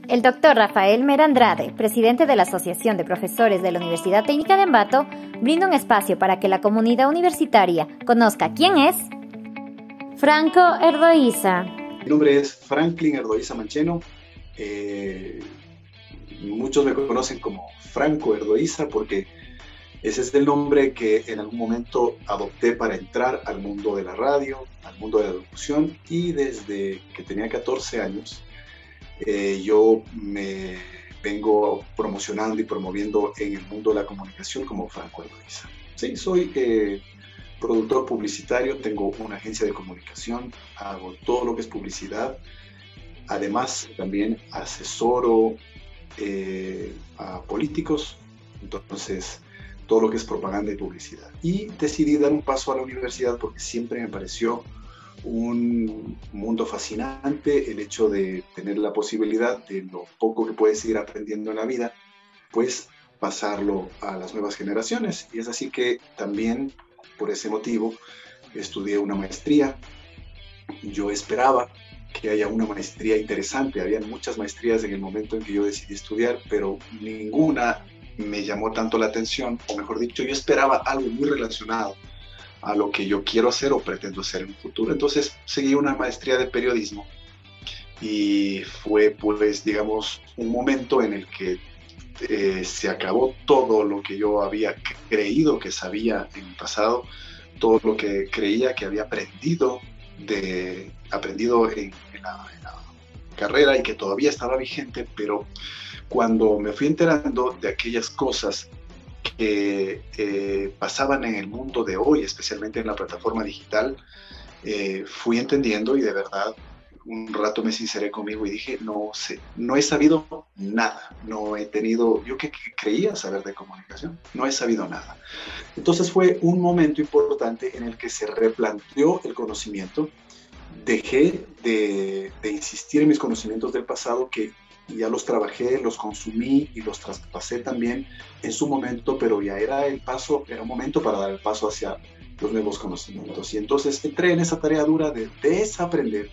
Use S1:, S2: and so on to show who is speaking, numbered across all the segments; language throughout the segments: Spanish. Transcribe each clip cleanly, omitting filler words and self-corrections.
S1: El doctor Rafael Mera Andrade, presidente de la Asociación de Profesores de la Universidad Técnica de Ambato, brinda un espacio para que la comunidad universitaria conozca quién es Franco Erdoiza.
S2: Mi nombre es Franklin Erdoiza Mancheno. Muchos me conocen como Franco Erdoiza porque ese es el nombre que en algún momento adopté para entrar al mundo de la radio, al mundo de la locución, y desde que tenía 14 años yo me vengo promocionando y promoviendo en el mundo de la comunicación como Franco Erdoiza. Sí, soy productor publicitario, tengo una agencia de comunicación, hago todo lo que es publicidad. Además, también asesoro a políticos, entonces todo lo que es propaganda y publicidad. Y decidí dar un paso a la universidad porque siempre me pareció un mundo fascinante el hecho de tener la posibilidad de lo poco que puedes ir aprendiendo en la vida, pues pasarlo a las nuevas generaciones. Y es así que también por ese motivo estudié una maestría. Yo esperaba que haya una maestría interesante. Habían muchas maestrías en el momento en que yo decidí estudiar, pero ninguna me llamó tanto la atención, o mejor dicho, yo esperaba algo muy relacionado a lo que yo quiero hacer o pretendo hacer en el futuro. Entonces seguí una maestría de periodismo y fue, pues, digamos, un momento en el que se acabó todo lo que yo había creído que sabía en el pasado, todo lo que creía que había aprendido en la carrera y que todavía estaba vigente, pero cuando me fui enterando de aquellas cosas que pasaban en el mundo de hoy, especialmente en la plataforma digital, fui entendiendo y de verdad un rato me sinceré conmigo y dije, no sé, no he sabido nada, no he tenido, yo que creía saber de comunicación, no he sabido nada. Entonces fue un momento importante en el que se replanteó el conocimiento, dejé de insistir en mis conocimientos del pasado que ya los trabajé, los consumí y los traspasé también en su momento, pero ya era un momento para dar el paso hacia los nuevos conocimientos. Y entonces entré en esa tarea dura de desaprender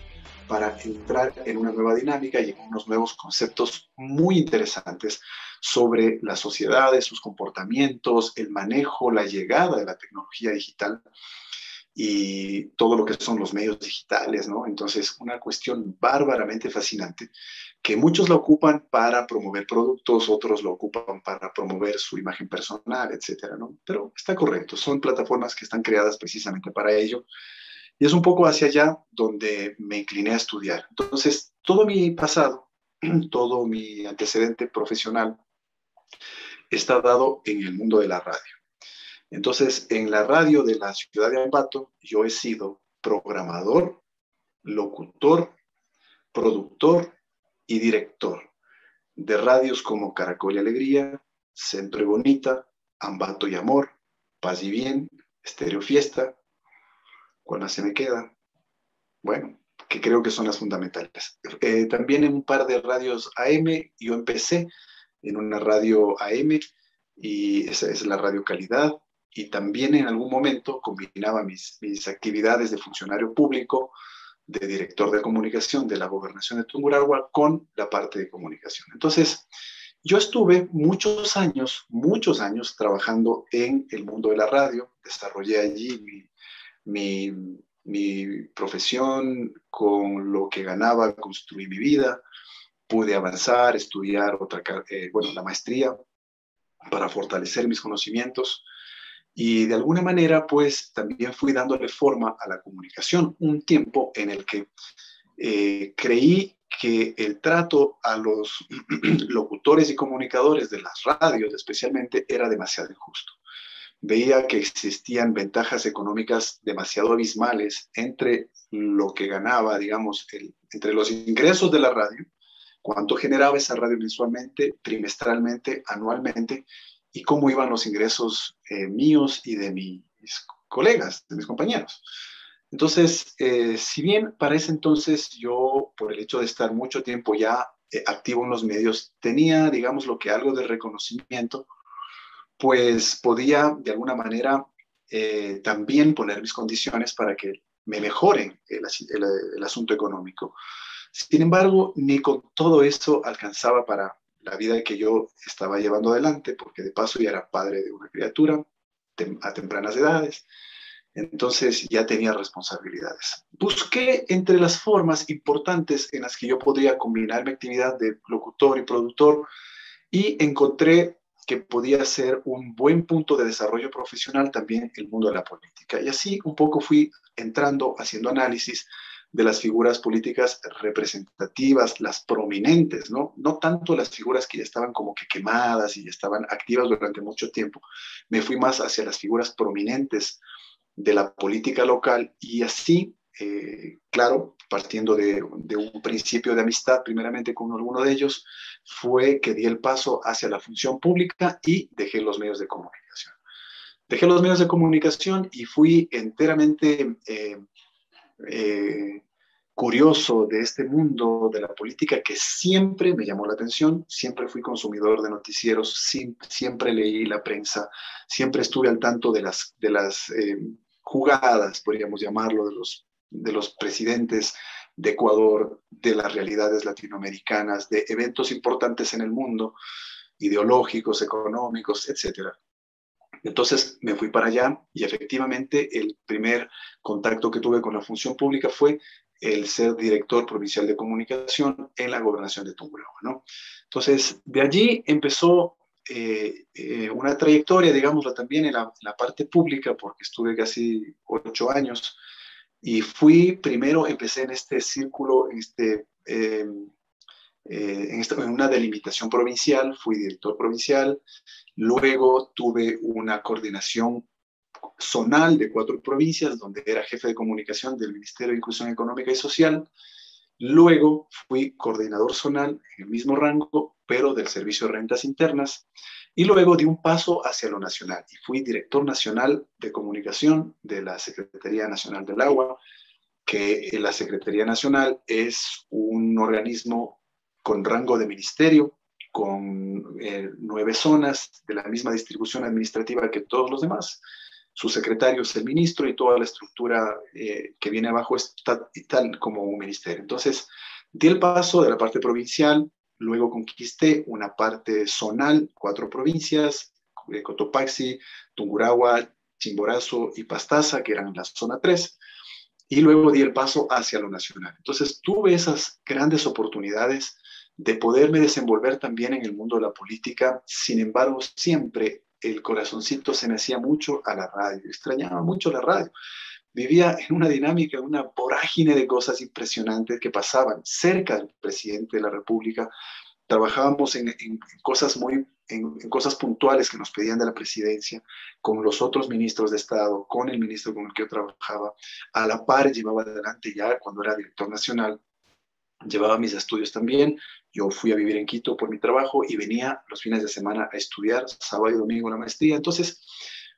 S2: para entrar en una nueva dinámica y en unos nuevos conceptos muy interesantes sobre las sociedades, sus comportamientos, el manejo, la llegada de la tecnología digital y todo lo que son los medios digitales, ¿no? Entonces, una cuestión bárbaramente fascinante que muchos lo ocupan para promover productos, otros lo ocupan para promover su imagen personal, etcétera, ¿no? Pero está correcto, son plataformas que están creadas precisamente para ello. Y es un poco hacia allá donde me incliné a estudiar. Entonces, todo mi pasado, todo mi antecedente profesional está dado en el mundo de la radio. Entonces, en la radio de la ciudad de Ambato, yo he sido programador, locutor, productor y director de radios como Caracol y Alegría, Siempre Bonita, Ambato y Amor, Paz y Bien, Estéreo Fiesta, ¿cuál más se me queda? Bueno, que creo que son las fundamentales. También en un par de radios AM, yo empecé en una radio AM y esa es la Radio Calidad, y también en algún momento combinaba mis actividades de funcionario público, de director de comunicación de la gobernación de Tungurahua con la parte de comunicación. Entonces, yo estuve muchos años trabajando en el mundo de la radio, desarrollé allí mi profesión, con lo que ganaba construí mi vida, pude avanzar, estudiar la maestría para fortalecer mis conocimientos y de alguna manera pues también fui dándole forma a la comunicación, un tiempo en el que creí que el trato a los locutores y comunicadores de las radios especialmente era demasiado injusto. Veía que existían ventajas económicas demasiado abismales entre lo que ganaba, digamos, entre los ingresos de la radio, cuánto generaba esa radio mensualmente, trimestralmente, anualmente, y cómo iban los ingresos míos y de mis colegas, de mis compañeros. Entonces, si bien para ese entonces yo, por el hecho de estar mucho tiempo ya activo en los medios, tenía, digamos, lo que algo de reconocimiento, pues podía de alguna manera también poner mis condiciones para que me mejoren el asunto económico. Sin embargo, ni con todo eso alcanzaba para la vida que yo estaba llevando adelante, porque de paso ya era padre de una criatura a tempranas edades, entonces ya tenía responsabilidades. Busqué entre las formas importantes en las que yo podría combinar mi actividad de locutor y productor y encontré que podía ser un buen punto de desarrollo profesional también el mundo de la política. Y así un poco fui entrando, haciendo análisis de las figuras políticas representativas, las prominentes, ¿no? No tanto las figuras que ya estaban como que quemadas y estaban activas durante mucho tiempo. Me fui más hacia las figuras prominentes de la política local y así, claro, partiendo de un principio de amistad primeramente con alguno de ellos, fue que di el paso hacia la función pública y dejé los medios de comunicación. Dejé los medios de comunicación y fui enteramente eh, curioso de este mundo de la política que siempre me llamó la atención, siempre fui consumidor de noticieros, siempre leí la prensa, siempre estuve al tanto de las jugadas, podríamos llamarlo, de los presidentes de Ecuador, de las realidades latinoamericanas, de eventos importantes en el mundo, ideológicos, económicos, etcétera. Entonces me fui para allá y efectivamente el primer contacto que tuve con la función pública fue el ser director provincial de comunicación en la gobernación de Tungurahua, ¿no? Entonces, de allí empezó una trayectoria, digámoslo también, en la parte pública, porque estuve casi 8 años y fui, primero empecé en este círculo, en una delimitación provincial, fui director provincial, luego tuve una coordinación zonal de 4 provincias, donde era jefe de comunicación del Ministerio de Inclusión Económica y Social. Luego fui coordinador zonal en el mismo rango, pero del Servicio de Rentas Internas. Y luego di un paso hacia lo nacional y fui director nacional de comunicación de la Secretaría Nacional del Agua, que la Secretaría Nacional es un organismo con rango de ministerio, con 9 zonas de la misma distribución administrativa que todos los demás. Su secretario es el ministro y toda la estructura que viene abajo es tal como un ministerio. Entonces, di el paso de la parte provincial, luego conquisté una parte zonal, 4 provincias, Cotopaxi, Tungurahua, Chimborazo y Pastaza, que eran la zona 3, y luego di el paso hacia lo nacional. Entonces, tuve esas grandes oportunidades de poderme desenvolver también en el mundo de la política. Sin embargo, siempre el corazoncito se me hacía mucho a la radio, extrañaba mucho la radio. Vivía en una dinámica, en una vorágine de cosas impresionantes que pasaban cerca del presidente de la República. Trabajábamos en cosas en cosas puntuales que nos pedían de la presidencia, con los otros ministros de Estado, con el ministro con el que yo trabajaba. A la par llevaba adelante ya cuando era director nacional, llevaba mis estudios también. Yo fui a vivir en Quito por mi trabajo y venía los fines de semana a estudiar, sábado y domingo la maestría. Entonces,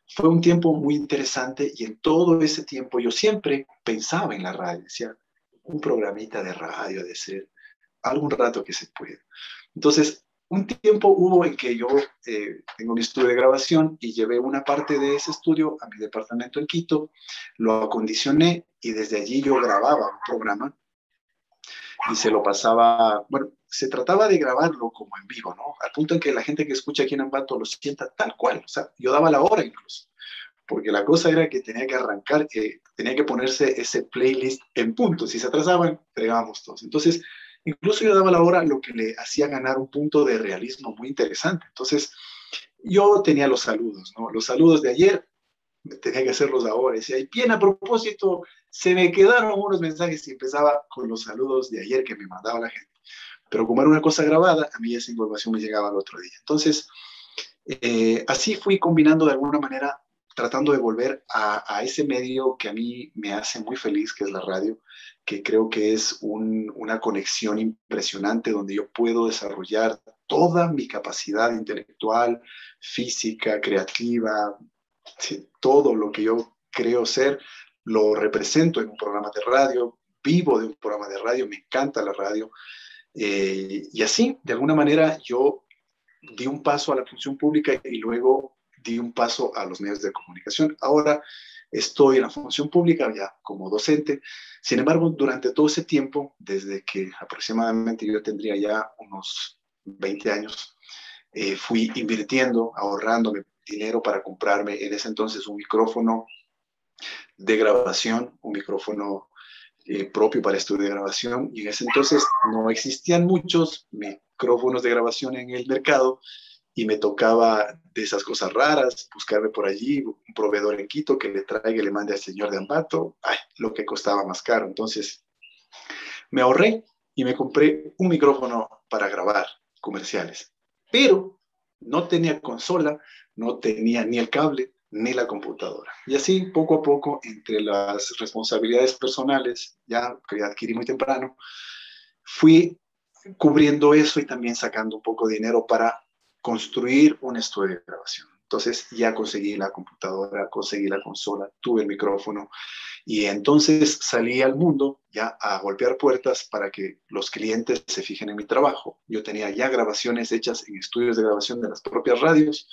S2: fue un tiempo muy interesante y en todo ese tiempo yo siempre pensaba en la radio. Decía, un programita de radio de ser, algún rato que se pueda. Entonces, un tiempo hubo en que yo tengo mi estudio de grabación y llevé una parte de ese estudio a mi departamento en Quito, lo acondicioné y desde allí yo grababa un programa y se lo pasaba, bueno, se trataba de grabarlo como en vivo, ¿no? Al punto en que la gente que escucha aquí en Ambato lo sienta tal cual, o sea, yo daba la hora incluso, porque la cosa era que tenía que arrancar, tenía que ponerse ese playlist en punto, si se atrasaban, fregábamos todos. Entonces, incluso yo daba la hora, lo que le hacía ganar un punto de realismo muy interesante. Entonces, yo tenía los saludos, ¿no? Los saludos de ayer, tenía que hacerlos ahora. Decía, y bien, a propósito, se me quedaron unos mensajes y empezaba con los saludos de ayer que me mandaba la gente. Pero como era una cosa grabada, a mí esa información me llegaba al otro día. Entonces, así fui combinando de alguna manera, tratando de volver a ese medio que a mí me hace muy feliz, que es la radio, que creo que es una conexión impresionante donde yo puedo desarrollar toda mi capacidad intelectual, física, creativa, sí, todo lo que yo creo ser, lo represento en un programa de radio, vivo de un programa de radio, me encanta la radio. Y así, de alguna manera, yo di un paso a la función pública y luego di un paso a los medios de comunicación. Ahora, estoy en la función pública ya como docente. Sin embargo, durante todo ese tiempo, desde que aproximadamente yo tendría ya unos 20 años, fui invirtiendo, ahorrándome dinero para comprarme en ese entonces un micrófono de grabación, un micrófono propio para estudio de grabación, y en ese entonces no existían muchos micrófonos de grabación en el mercado, y me tocaba de esas cosas raras, buscarme por allí un proveedor en Quito que le traiga y le mande al señor de Ambato, ay, lo que costaba más caro. Entonces me ahorré y me compré un micrófono para grabar comerciales, pero no tenía consola, no tenía ni el cable ni la computadora. Y así, poco a poco, entre las responsabilidades personales, ya que adquirí muy temprano, fui cubriendo eso y también sacando un poco de dinero para construir un estudio de grabación. Entonces ya conseguí la computadora, conseguí la consola, tuve el micrófono, y entonces salí al mundo ya a golpear puertas para que los clientes se fijen en mi trabajo. Yo tenía ya grabaciones hechas en estudios de grabación de las propias radios,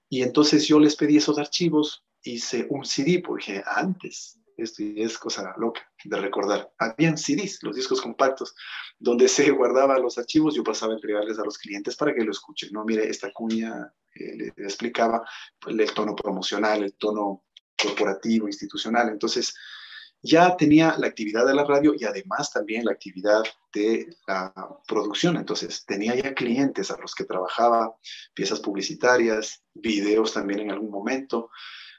S2: y entonces yo les pedí esos archivos, hice un CD, porque antes, esto es cosa loca de recordar, habían CDs, los discos compactos, donde se guardaban los archivos. Yo pasaba a entregarles a los clientes para que lo escuchen, ¿no? Mire, esta cuña le explicaba pues, el tono promocional, el tono corporativo, institucional. Entonces, ya tenía la actividad de la radio y además también la actividad de la producción. Entonces, tenía ya clientes a los que trabajaba, piezas publicitarias, videos también en algún momento,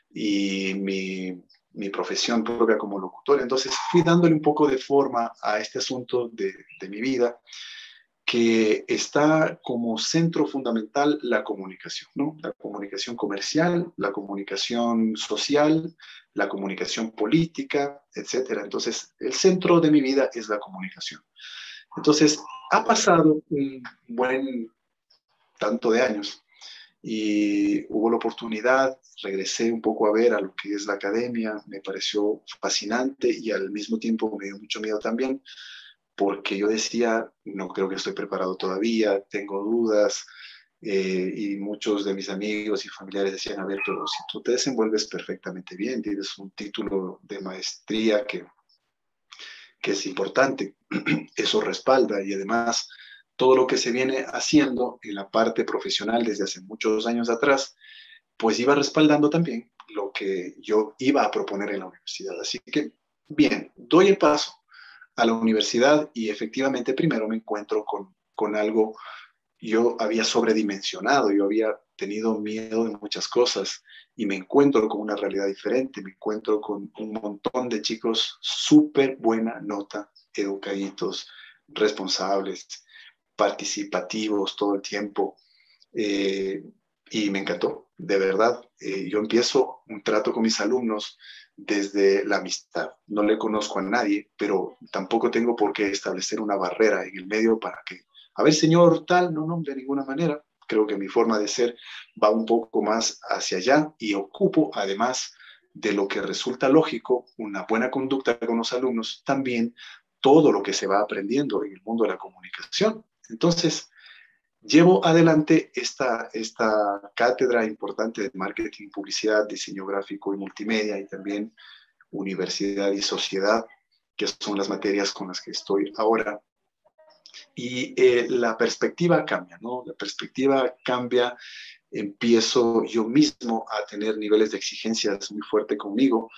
S2: y mi profesión propia como locutor. Entonces, fui dándole un poco de forma a este asunto de mi vida, que está como centro fundamental la comunicación, ¿no? La comunicación comercial, la comunicación social, la comunicación política, etcétera. Entonces, el centro de mi vida es la comunicación. Entonces, ha pasado un buen tanto de años y hubo la oportunidad, regresé un poco a ver a lo que es la academia, me pareció fascinante y al mismo tiempo me dio mucho miedo también, porque yo decía, no creo que estoy preparado todavía, tengo dudas, y muchos de mis amigos y familiares decían, a ver, pero si tú te desenvuelves perfectamente bien, tienes un título de maestría que es importante, eso respalda, y además todo lo que se viene haciendo en la parte profesional desde hace muchos años atrás, pues iba respaldando también lo que yo iba a proponer en la universidad. Así que, bien, doy el paso a la universidad y efectivamente primero me encuentro con algo. Yo había sobredimensionado, yo había tenido miedo de muchas cosas y me encuentro con una realidad diferente, me encuentro con un montón de chicos súper buena nota, educaditos, responsables, participativos todo el tiempo, eh, y me encantó, de verdad. Yo empiezo un trato con mis alumnos desde la amistad. No le conozco a nadie, pero tampoco tengo por qué establecer una barrera en el medio para que, a ver, señor tal, no, no, de ninguna manera. Creo que mi forma de ser va un poco más hacia allá y ocupo, además de lo que resulta lógico, una buena conducta con los alumnos, también todo lo que se va aprendiendo en el mundo de la comunicación. Entonces, llevo adelante esta cátedra importante de marketing, publicidad, diseño gráfico y multimedia, y también universidad y sociedad, que son las materias con las que estoy ahora. Y la perspectiva cambia, ¿no? La perspectiva cambia, empiezo yo mismo a tener niveles de exigencias muy fuertes conmigo,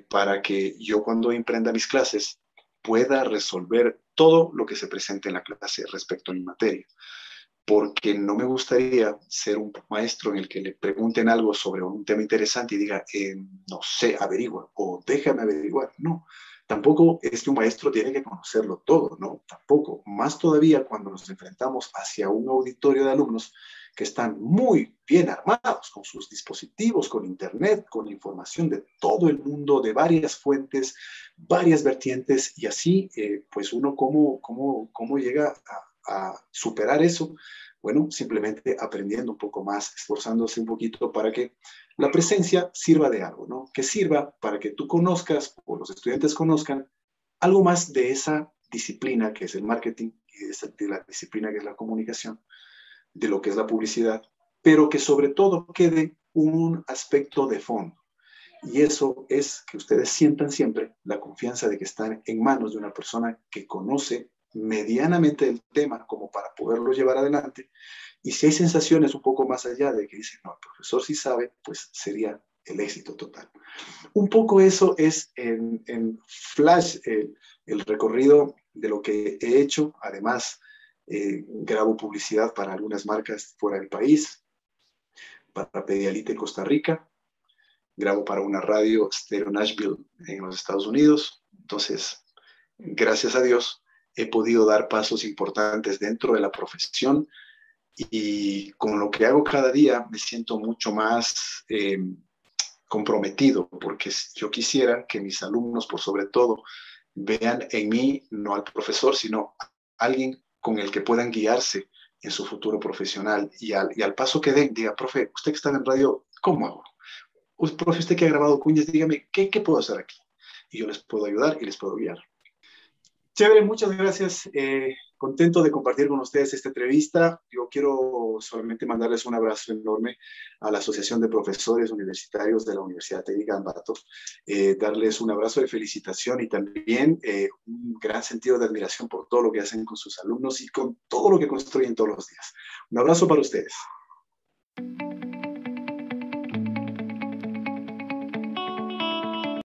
S2: para que yo cuando emprenda mis clases pueda resolver todo lo que se presente en la clase respecto a mi materia, porque no me gustaría ser un maestro en el que le pregunten algo sobre un tema interesante y diga, no sé, averigua o déjame averiguar. No, tampoco es que un maestro tiene que conocerlo todo, ¿no? Tampoco. Más todavía cuando nos enfrentamos hacia un auditorio de alumnos que están muy bien armados con sus dispositivos, con internet, con información de todo el mundo, de varias fuentes, varias vertientes, y así, pues uno cómo llega a superar eso. Bueno, simplemente aprendiendo un poco más, esforzándose un poquito para que la presencia sirva de algo, ¿no? Que sirva para que tú conozcas o los estudiantes conozcan algo más de esa disciplina que es el marketing y de la disciplina que es la comunicación, de lo que es la publicidad, pero que sobre todo quede un aspecto de fondo. Y eso es que ustedes sientan siempre la confianza de que están en manos de una persona que conoce medianamente el tema como para poderlo llevar adelante. Y si hay sensaciones un poco más allá de que dicen, no, el profesor sí sabe, pues sería el éxito total. Un poco eso es en flash el recorrido de lo que he hecho. Además, grabo publicidad para algunas marcas fuera del país, para Pedialite en Costa Rica, grabo para una radio Stereo Nashville en los Estados Unidos. Entonces, gracias a Dios, he podido dar pasos importantes dentro de la profesión y con lo que hago cada día me siento mucho más comprometido, porque yo quisiera que mis alumnos, por sobre todo, vean en mí no al profesor, sino a alguien con el que puedan guiarse en su futuro profesional y al paso que den, diga, profe, usted que está en radio, ¿cómo hago? Profe, usted que ha grabado cuñas, dígame, ¿qué puedo hacer aquí? Y yo les puedo ayudar y les puedo guiar. Chévere, muchas gracias. Contento de compartir con ustedes esta entrevista. Yo quiero solamente mandarles un abrazo enorme a la Asociación de Profesores Universitarios de la Universidad Técnica de Ambato, darles un abrazo de felicitación y también un gran sentido de admiración por todo lo que hacen con sus alumnos y con todo lo que construyen todos los días. Un abrazo para ustedes.